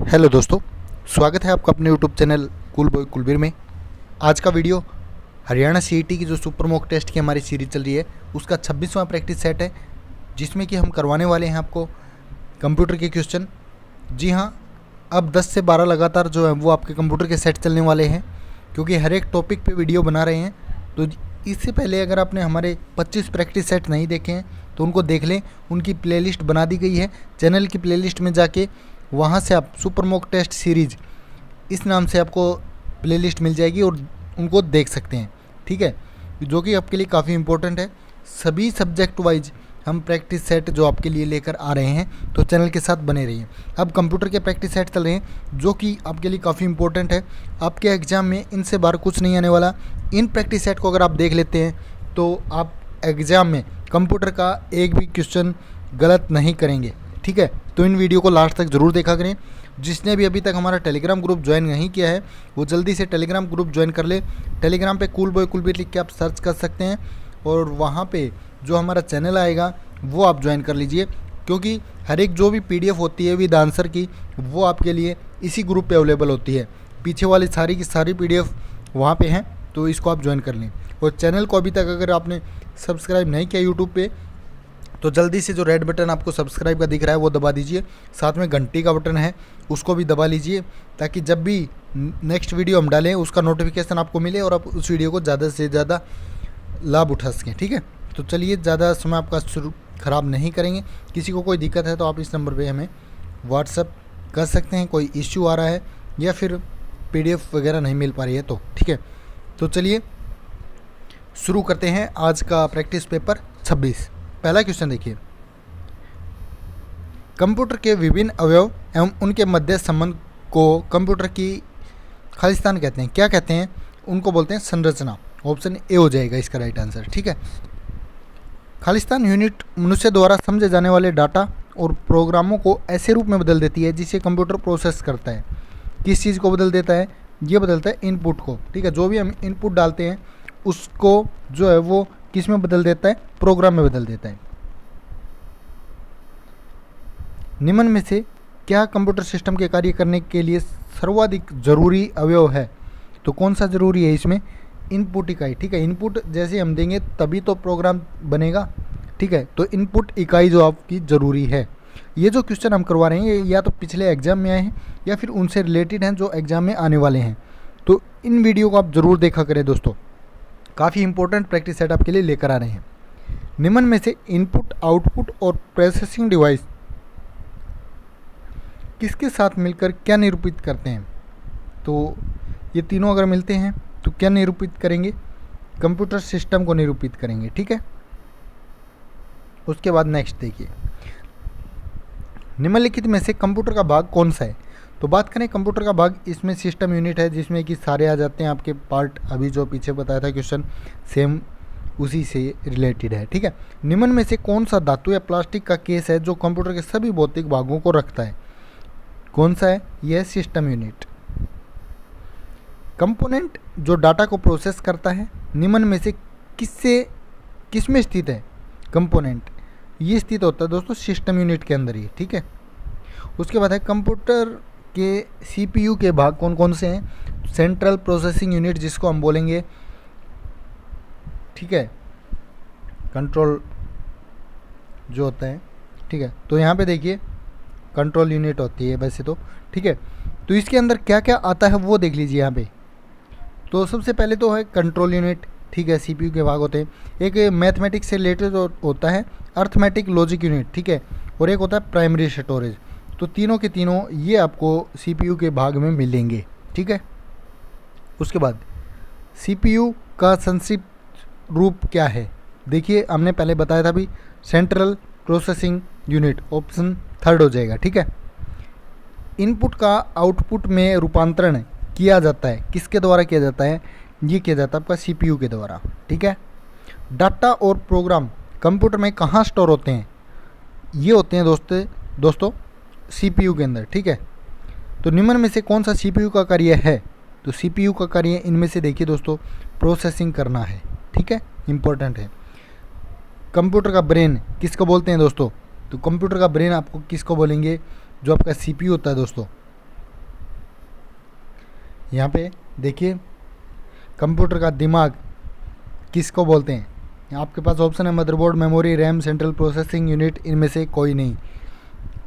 Hello दोस्तों, स्वागत है आपका अपने YouTube channel cool boy Kulbir में। आज का वीडियो हरियाणा सीईटी की जो सुपर मॉक टेस्ट की हमारी सीरीज चल रही है उसका 26वां प्रैक्टिस सेट है, जिसमें कि हम करवाने वाले हैं आपको कंप्यूटर के क्वेश्चन। जी हाँ, अब 10 से 12 लगातार जो है वो आपके कंप्यूटर के सेट चलने वाले हैं, क्योंकि हर एक टॉपिक पे वीडियो बना रहे हैं। तो इससे पहले अगर आपने हमारे 25 प्रैक्टिस सेट नहीं देखे हैं तो उनको देख लें, उनकी प्लेलिस्ट बना दी गई है। चैनल की प्लेलिस्ट में जाके वहाँ से आप सुपर मॉक टेस्ट सीरीज इस नाम से आपको प्लेलिस्ट मिल जाएगी और उनको देख सकते हैं, ठीक है, जो कि आपके लिए काफ़ी इम्पोर्टेंट है। सभी सब्जेक्ट वाइज हम प्रैक्टिस सेट जो आपके लिए लेकर आ रहे हैं, तो चैनल के साथ बने रहिए। अब कंप्यूटर के प्रैक्टिस सेट चल रहे हैं जो कि आपके लिए काफ़ी इंपॉर्टेंट है। आपके एग्ज़ाम में इनसे बाहर कुछ नहीं आने वाला। इन प्रैक्टिस सेट को अगर आप देख लेते हैं तो आप एग्ज़ाम में कंप्यूटर का एक भी क्वेश्चन गलत नहीं करेंगे, ठीक है। तो इन वीडियो को लास्ट तक ज़रूर देखा करें। जिसने भी अभी तक हमारा टेलीग्राम ग्रुप ज्वाइन नहीं किया है वो जल्दी से टेलीग्राम ग्रुप ज्वाइन कर ले। टेलीग्राम पे कूल बॉय कुलबीर लिख के आप सर्च कर सकते हैं और वहाँ पे जो हमारा चैनल आएगा वो आप ज्वाइन कर लीजिए, क्योंकि हर एक जो भी PDF होती है विद आंसर की वो आपके लिए इसी ग्रुप पे अवेलेबल होती है। पीछे वाली सारी की सारी PDF वहाँ पे हैं, तो इसको आप ज्वाइन कर लें। और चैनल को अभी तक अगर आपने सब्सक्राइब नहीं किया यूट्यूब पे तो जल्दी से जो रेड बटन आपको सब्सक्राइब का दिख रहा है वो दबा दीजिए। साथ में घंटी का बटन है उसको भी दबा लीजिए, ताकि जब भी नेक्स्ट वीडियो हम डालें उसका नोटिफिकेशन आपको मिले और आप उस वीडियो को ज़्यादा से ज़्यादा लाभ उठा सकें, ठीक है। तो चलिए, ज़्यादा समय आपका ख़राब नहीं करेंगे। किसी को कोई दिक्कत है तो आप इस नंबर पर हमें व्हाट्सअप कर सकते हैं, कोई इश्यू आ रहा है या फिर PDF वगैरह नहीं मिल पा रही है तो, ठीक है। तो चलिए शुरू करते हैं आज का प्रैक्टिस पेपर 26। पहला क्वेश्चन देखिए, कंप्यूटर के विभिन्न अवयव एवं उनके मध्य संबंध को कंप्यूटर की खालिस्तान कहते हैं। क्या कहते हैं? उनको बोलते हैं संरचना। ऑप्शन ए हो जाएगा इसका राइट आंसर, ठीक है। खालिस्तान यूनिट मनुष्य द्वारा समझे जाने वाले डाटा और प्रोग्रामों को ऐसे रूप में बदल देती है जिसे कंप्यूटर प्रोसेस करता है। किस चीज़ को बदल देता है? ये बदलता है इनपुट को, ठीक है। जो भी हम इनपुट डालते हैं उसको जो है वो किस में बदल देता है? प्रोग्राम में बदल देता है। निम्न में से क्या कंप्यूटर सिस्टम के कार्य करने के लिए सर्वाधिक जरूरी अवयव है? तो कौन सा जरूरी है इसमें? इनपुट इकाई, ठीक है। इनपुट जैसे हम देंगे तभी तो प्रोग्राम बनेगा, ठीक है। तो इनपुट इकाई जो आपकी ज़रूरी है। ये जो क्वेश्चन हम करवा रहे हैं ये या तो पिछले एग्जाम में आए हैं या फिर उनसे रिलेटेड हैं जो एग्जाम में आने वाले हैं। तो इन वीडियो को आप ज़रूर देखा करें दोस्तों, काफ़ी इंपॉर्टेंट प्रैक्टिस सेट आपके लिए लेकर आ रहे हैं। निम्न में से इनपुट, आउटपुट और प्रोसेसिंग डिवाइस किसके साथ मिलकर क्या निरूपित करते हैं? तो ये तीनों अगर मिलते हैं तो क्या निरूपित करेंगे? कंप्यूटर सिस्टम को निरूपित करेंगे, ठीक है। उसके बाद नेक्स्ट देखिए, निम्नलिखित में से कंप्यूटर का भाग कौन सा है? तो बात करें कंप्यूटर का भाग, इसमें सिस्टम यूनिट है जिसमें कि सारे आ जाते हैं आपके पार्ट। अभी जो पीछे बताया था क्वेश्चन सेम उसी से रिलेटेड है, ठीक है। निम्न में से कौन सा धातु या प्लास्टिक का केस है जो कंप्यूटर के सभी भौतिक भागों को रखता है? कौन सा है? यह सिस्टम यूनिट। कंपोनेंट जो डाटा को प्रोसेस करता है, निम्न में से किस में स्थित है? कंपोनेंट ये स्थित होता है दोस्तों सिस्टम यूनिट के अंदर ही, ठीक है। उसके बाद है कंप्यूटर के CPU के भाग कौन कौन से हैं? सेंट्रल प्रोसेसिंग यूनिट जिसको हम बोलेंगे, ठीक है, कंट्रोल जो होता है, ठीक है। तो यहाँ पे देखिए कंट्रोल यूनिट होती है वैसे तो, ठीक है। तो इसके अंदर क्या क्या आता है वो देख लीजिए यहाँ पे। तो सबसे पहले तो है कंट्रोल यूनिट, ठीक है, CPU के भाग होते हैं। एक मैथमेटिक्स से रिलेटेड होता है अर्थमेटिक लॉजिक यूनिट, ठीक है, और एक होता है प्राइमरी स्टोरेज। तो तीनों के तीनों ये आपको CPU के भाग में मिलेंगे, ठीक है। उसके बाद CPU का संक्षिप्त रूप क्या है? देखिए हमने पहले बताया था भी, central processing unit, option third हो जाएगा, ठीक है। इनपुट का आउटपुट में रूपांतरण किया जाता है, किसके द्वारा किया जाता है? ये किया जाता है आपका CPU के द्वारा, ठीक है। डाटा और प्रोग्राम कंप्यूटर में कहाँ स्टोर होते हैं? ये होते हैं दोस्तों CPU के अंदर, ठीक है। तो निम्न में से कौन सा CPU का कार्य है? तो CPU का कार्य इनमें से देखिए दोस्तों प्रोसेसिंग करना है, ठीक है, इंपॉर्टेंट है। कंप्यूटर का ब्रेन किसको बोलते हैं दोस्तों? तो कंप्यूटर का ब्रेन आपको किसको बोलेंगे? जो आपका CPU होता है दोस्तों, यहाँ पे देखिए कंप्यूटर का दिमाग किसको बोलते हैं। आपके पास ऑप्शन है motherboard, memory, RAM, central processing unit, इनमें से कोई नहीं।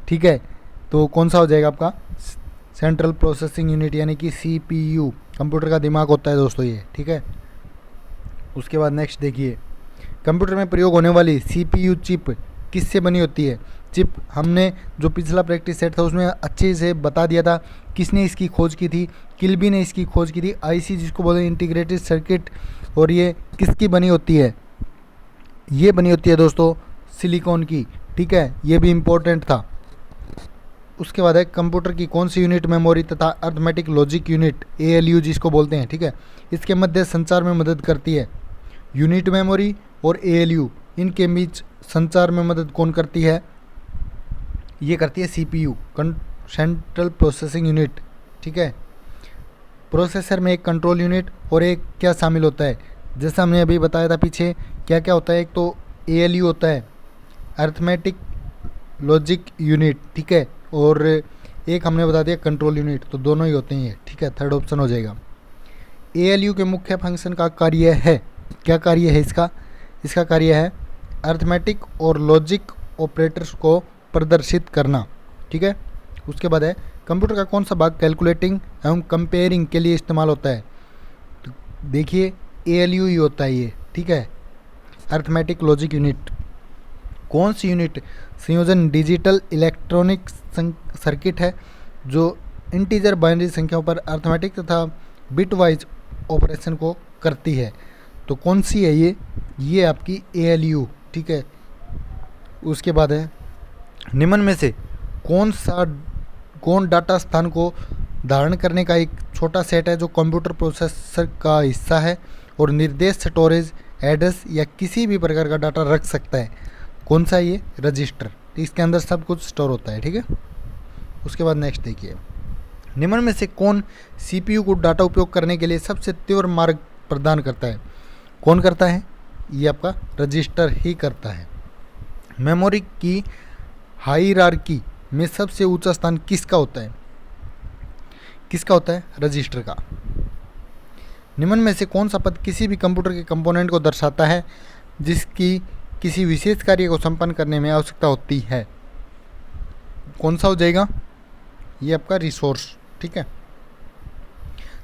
ठीक है, तो कौन सा हो जाएगा आपका सेंट्रल प्रोसेसिंग यूनिट यानी कि CPU, कंप्यूटर का दिमाग होता है दोस्तों ये। ठीक है, उसके बाद नेक्स्ट देखिए, कंप्यूटर में प्रयोग होने वाली CPU चिप किससे बनी होती है। चिप हमने जो पिछला प्रैक्टिस सेट था उसमें अच्छे से बता दिया था किसने इसकी खोज की थी, किल्बी ने इसकी खोज की थी। IC जिसको बोलते हैं इंटीग्रेटेड सर्किट, और ये किसकी बनी होती है, ये बनी होती है दोस्तों सिलिकॉन की। ठीक है, ये भी इम्पोर्टेंट था। उसके बाद है कंप्यूटर की कौन सी यूनिट मेमोरी तथा अर्थमेटिक लॉजिक यूनिट ALU जिसको बोलते हैं, ठीक है, इसके मध्य संचार में मदद करती है। यूनिट मेमोरी और ALU इनके बीच संचार में मदद कौन करती है, ये करती है CPU, सेंट्रल प्रोसेसिंग यूनिट। ठीक है, प्रोसेसर में एक कंट्रोल यूनिट और एक क्या शामिल होता है, जैसा हमने अभी बताया था पीछे क्या क्या होता है। एक तो ALU होता है, अर्थमेटिक लॉजिक यूनिट, ठीक है, और एक हमने बता दिया कंट्रोल यूनिट, तो दोनों ही होते हैं ये। ठीक है, थर्ड ऑप्शन हो जाएगा। ALU के मुख्य फंक्शन का कार्य है, क्या कार्य है इसका, इसका कार्य है अर्थमेटिक और लॉजिक ऑपरेटर्स को प्रदर्शित करना। ठीक है, उसके बाद है कंप्यूटर का कौन सा भाग कैलकुलेटिंग एवं कंपेयरिंग के लिए इस्तेमाल होता है। तो देखिए ALU ही होता है ये। ठीक है, अर्थमेटिक लॉजिक यूनिट कौन सी यूनिट संयोजन डिजिटल इलेक्ट्रॉनिक सर्किट है जो इंटीजर बाइनरी संख्याओं पर अर्थमेटिक तथा बिट वाइज ऑपरेशन को करती है। तो कौन सी है ये आपकी ALU। ठीक है, उसके बाद है निम्न में से कौन डाटा स्थान को धारण करने का एक छोटा सेट है जो कंप्यूटर प्रोसेसर का हिस्सा है और निर्देश, स्टोरेज, एड्रेस या किसी भी प्रकार का डाटा रख सकता है। कौन सा ये, रजिस्टर, इसके अंदर सब कुछ स्टोर होता है। ठीक है, उसके बाद नेक्स्ट देखिए, निम्न में से कौन CPU को डाटा उपयोग करने के लिए सबसे तीव्र मार्ग प्रदान करता है। कौन करता है, ये आपका रजिस्टर ही करता है। मेमोरी की हायरार्की में सबसे ऊंचा स्थान किसका होता है, किसका होता है, रजिस्टर का। निम्न में से कौन सा पद किसी भी कंप्यूटर के कंपोनेंट को दर्शाता है जिसकी किसी विशेष कार्य को संपन्न करने में आवश्यकता होती है। कौन सा हो जाएगा, ये आपका रिसोर्स। ठीक है,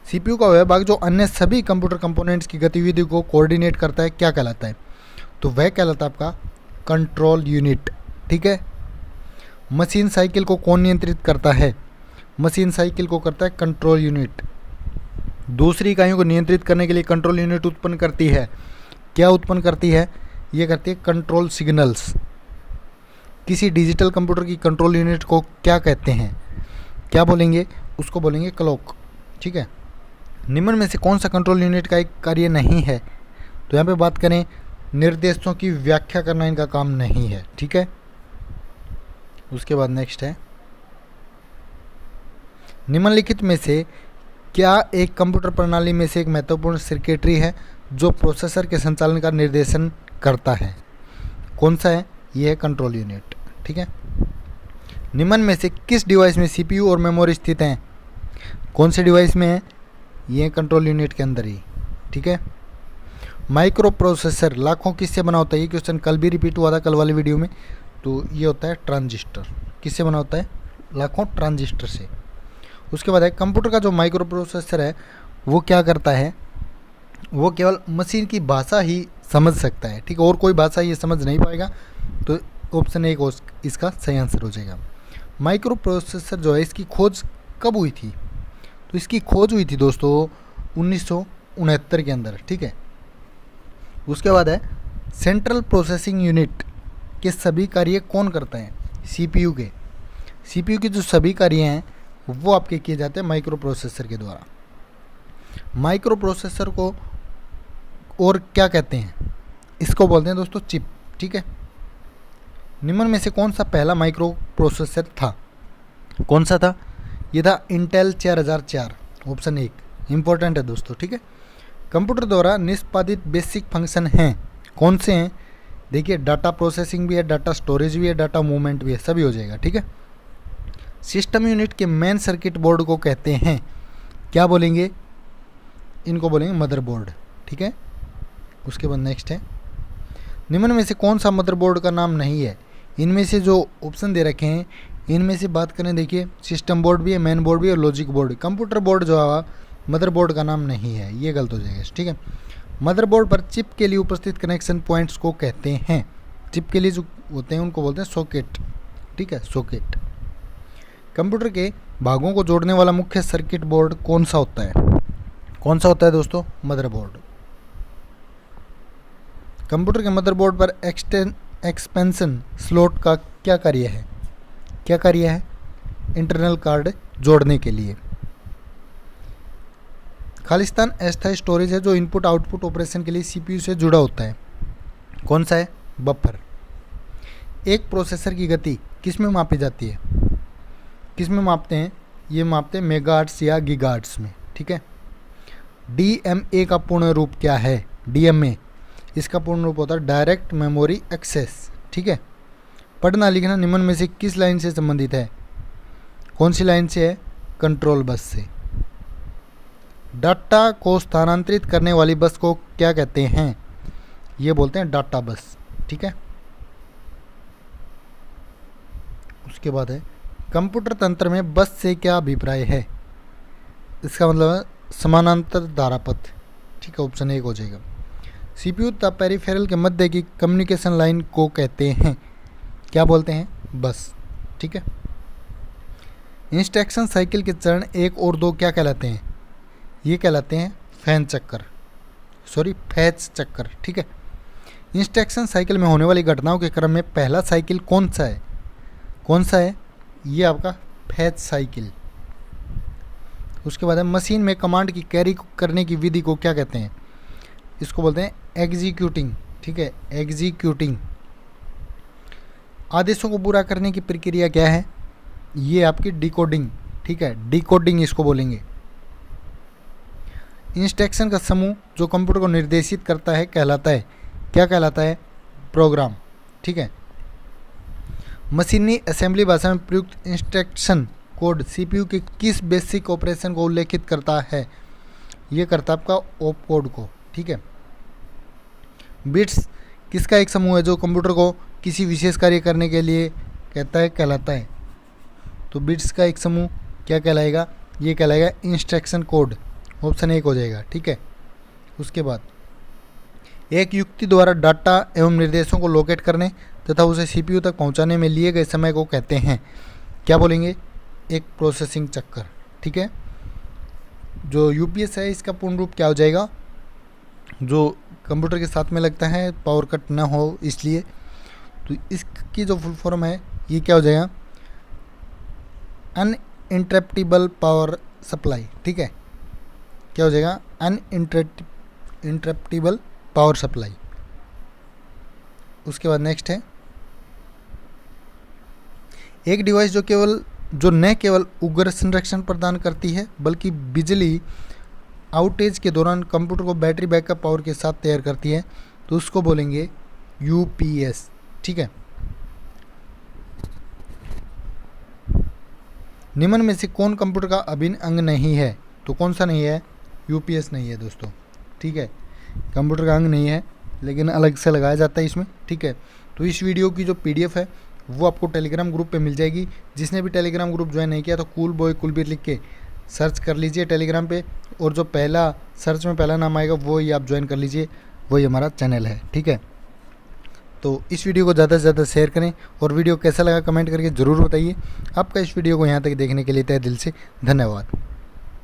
CPU का वह भाग जो अन्य सभी कंप्यूटर कंपोनेंट्स की गतिविधि को कोऑर्डिनेट करता है क्या कहलाता है, तो वह कहलाता है आपका कंट्रोल यूनिट। ठीक है, मशीन साइकिल को कौन नियंत्रित करता है, मशीन साइकिल को करता है कंट्रोल यूनिट। दूसरी इकाइयों को नियंत्रित करने के लिए कंट्रोल यूनिट उत्पन्न करती है, क्या उत्पन्न करती है, ये करती है कंट्रोल सिग्नल्स। किसी डिजिटल कंप्यूटर की कंट्रोल यूनिट को क्या कहते हैं, क्या बोलेंगे, उसको बोलेंगे क्लॉक। ठीक है, निम्न में से कौन सा कंट्रोल यूनिट का एक कार्य नहीं है, तो यहाँ पे बात करें निर्देशों की व्याख्या करना इनका काम नहीं है। ठीक है, उसके बाद नेक्स्ट है निम्नलिखित में से क्या एक कंप्यूटर प्रणाली में से एक महत्वपूर्ण सर्किटरी है जो प्रोसेसर के संचालन का निर्देशन करता है। कौन सा है, यह है कंट्रोल यूनिट। ठीक है, निम्न में से किस डिवाइस में CPU और मेमोरी स्थित हैं, कौन से डिवाइस में है, ये कंट्रोल यूनिट के अंदर ही। ठीक है, माइक्रो प्रोसेसर लाखों किससे बना होता है, ये क्वेश्चन कल भी रिपीट हुआ था कल वाली वीडियो में। तो ये होता है ट्रांजिस्टर, किससे बना होता है, लाखों ट्रांजिस्टर से। उसके बाद है कंप्यूटर का जो माइक्रो प्रोसेसर है वो क्या करता है, वो केवल मशीन की भाषा ही समझ सकता है। ठीक है, और कोई भाषा ये समझ नहीं पाएगा, तो ऑप्शन एक इसका सही आंसर हो जाएगा। माइक्रो प्रोसेसर जो है इसकी खोज कब हुई थी, तो इसकी खोज हुई थी दोस्तों 1969 के अंदर। ठीक है, उसके बाद है सेंट्रल प्रोसेसिंग यूनिट के सभी कार्य कौन करता है, CPU के। CPU के जो सभी कार्य हैं वो आपके किए जाते हैं माइक्रो प्रोसेसर के द्वारा। माइक्रो प्रोसेसर को और क्या कहते हैं, इसको बोलते हैं दोस्तों चिप। ठीक है, निम्न में से कौन सा पहला माइक्रो प्रोसेसर था, कौन सा था, ये था इंटेल 4004, ऑप्शन एक, इंपॉर्टेंट है दोस्तों। ठीक है, कंप्यूटर द्वारा निष्पादित बेसिक फंक्शन हैं, कौन से हैं, देखिए डाटा प्रोसेसिंग भी है, डाटा स्टोरेज भी है, डाटा मूवमेंट भी है, सभी हो जाएगा। ठीक है, सिस्टम यूनिट के मेन सर्किट बोर्ड को कहते हैं, क्या बोलेंगे, इनको बोलेंगे मदरबोर्ड। ठीक है। उसके बाद नेक्स्ट है, निम्न में से कौन सा मदरबोर्ड का नाम नहीं है। इनमें से जो ऑप्शन दे रखे हैं इनमें से बात करें, देखिए सिस्टम बोर्ड भी है, मेन बोर्ड भी है और लॉजिक बोर्ड। कंप्यूटर बोर्ड जो है मदरबोर्ड का नाम नहीं है, ये गलत हो जाएगा। ठीक है। मदरबोर्ड पर चिप के लिए उपस्थित कनेक्शन पॉइंट्स को कहते हैं, चिप के लिए जो होते हैं उनको बोलते हैं सॉकेट। ठीक है, सॉकेट। कंप्यूटर के भागों को जोड़ने वाला मुख्य सर्किट बोर्ड कौन सा होता है, कौन सा होता है दोस्तों, मदरबोर्ड। कंप्यूटर के मदरबोर्ड पर एक्सपेंशन स्लॉट का क्या कार्य है, क्या कार्य है, इंटरनल कार्ड जोड़ने के लिए। खालिस्तान अस्थायी स्टोरेज है जो इनपुट आउटपुट ऑपरेशन के लिए सीपीयू से जुड़ा होता है, कौन सा है, बफर। एक प्रोसेसर की गति किस में मापी जाती है, किस में मापते हैं, ये मापते हैं मेगाहर्ट्ज़ या गीगाहर्ट्ज़ में। ठीक है। डीएमए का पूर्ण रूप क्या है, डीएमए, इसका पूर्ण रूप होता है डायरेक्ट मेमोरी एक्सेस। ठीक है। पढ़ना लिखना निम्न में से किस लाइन से संबंधित है, कौन सी लाइन से है, कंट्रोल बस से। डाटा को स्थानांतरित करने वाली बस को क्या कहते हैं, ये बोलते हैं डाटा बस। ठीक है। उसके बाद है, कंप्यूटर तंत्र में बस से क्या अभिप्राय है, इसका मतलब है समानांतर धारापथ। ठीक है, ऑप्शन 1 हो जाएगा। सीपीयू तथा पेरिफेरल के मध्य की कम्युनिकेशन लाइन को कहते हैं, क्या बोलते हैं, बस। ठीक है। इंस्ट्रक्शन साइकिल के चरण 1 और 2 क्या कहलाते हैं, ये कहलाते हैं फैच चक्कर। ठीक है। इंस्ट्रक्शन साइकिल में होने वाली घटनाओं के क्रम में पहला साइकिल कौन सा है, कौन सा है, ये आपका फैच साइकिल। उसके बाद है, मशीन में कमांड की कैरी करने की विधि को क्या कहते हैं, इसको बोलते हैं एग्जीक्यूटिंग। ठीक है, एग्जीक्यूटिंग। आदेशों को पूरा करने की प्रक्रिया क्या है, ये आपकी डिकोडिंग। ठीक है, डिकोडिंग इसको बोलेंगे। इंस्ट्रक्शन का समूह जो कंप्यूटर को निर्देशित करता है कहलाता है, क्या कहलाता है, प्रोग्राम। ठीक है। मशीनी असेंबली भाषा में प्रयुक्त इंस्ट्रक्शन कोड सीपीयू के किस बेसिक ऑपरेशन को उल्लेखित करता है, ये करता है आपका ऑप कोड को। ठीक है। बिट्स किसका एक समूह है जो कंप्यूटर को किसी विशेष कार्य करने के लिए कहता है, कहलाता है, तो बिट्स का एक समूह क्या कहलाएगा, ये कहलाएगा इंस्ट्रक्शन कोड। ऑप्शन 1 हो जाएगा। ठीक है। उसके बाद, एक युक्ति द्वारा डाटा एवं निर्देशों को लोकेट करने तथा उसे सीपीयू तक पहुंचाने में लिए गए समय को कहते हैं, क्या बोलेंगे, एक प्रोसेसिंग चक्कर। ठीक है। जो यूपीएस है इसका पूर्ण रूप क्या हो जाएगा, जो कंप्यूटर के साथ में लगता है पावर कट ना हो इसलिए, तो इसकी जो फुल फॉर्म है ये क्या हो जाएगा, अनइंटरप्टिबल पावर सप्लाई। ठीक है, क्या हो जाएगा, अनइंटरप्टिबल पावर सप्लाई। उसके बाद नेक्स्ट है, एक डिवाइस जो न केवल उग्र संरक्षण प्रदान करती है बल्कि बिजली आउटेज के दौरान कंप्यूटर को बैटरी बैकअप पावर के साथ तैयार करती है, तो उसको बोलेंगे यूपीएस। ठीक है। निम्न में से कौन कंप्यूटर का अभिन्न अंग नहीं है, तो कौन सा नहीं है, यूपीएस नहीं है दोस्तों। ठीक है, कंप्यूटर का अंग नहीं है लेकिन अलग से लगाया जाता है इसमें। ठीक है, तो इस वीडियो की जो पीडीएफ है वो आपको टेलीग्राम ग्रुप पे मिल जाएगी। जिसने भी टेलीग्राम ग्रुप ज्वाइन नहीं किया तो कूल बॉय कुलबीर लिख के सर्च कर लीजिए टेलीग्राम पे, और जो पहला सर्च में पहला नाम आएगा वो ही आप ज्वाइन कर लीजिए, वही हमारा चैनल है। ठीक है, तो इस वीडियो को ज़्यादा से ज़्यादा शेयर करें और वीडियो कैसा लगा कमेंट करके ज़रूर बताइए। आपका इस वीडियो को यहाँ तक देखने के लिए तहे दिल से धन्यवाद।